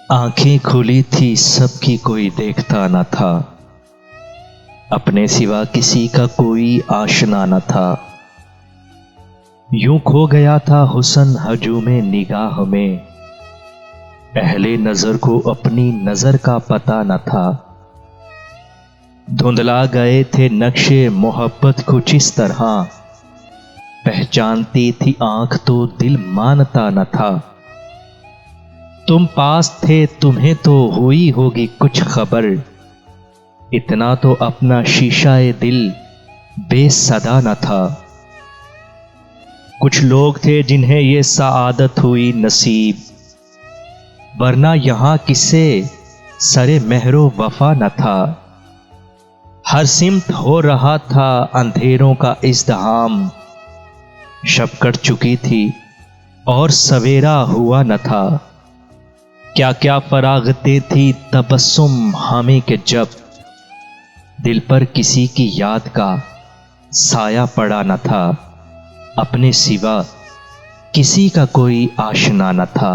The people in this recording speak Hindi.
आंखें खुली थी सबकी, कोई देखता न था। अपने सिवा किसी का कोई आशना न था। यूं खो गया था हुस्न हजूमे निगाह में, पहले नजर को अपनी नजर का पता न था। धुंधला गए थे नक्शे मोहब्बत कुछ इस तरह, पहचानती थी आंख तो दिल मानता न था। तुम पास थे तुम्हें तो हुई होगी कुछ खबर, इतना तो अपना शीशाए दिल बेसदा न था। कुछ लोग थे जिन्हें ये सआदत हुई नसीब, वरना यहां किसे सरे महरो वफा न था। हर सिमत हो रहा था अंधेरों का इज़्दिहाम, शब कट चुकी थी और सवेरा हुआ न था। क्या क्या फरागते थी तबस्सुम हमें के जब, दिल पर किसी की याद का साया पड़ा न था। अपने सिवा किसी का कोई आशना न था।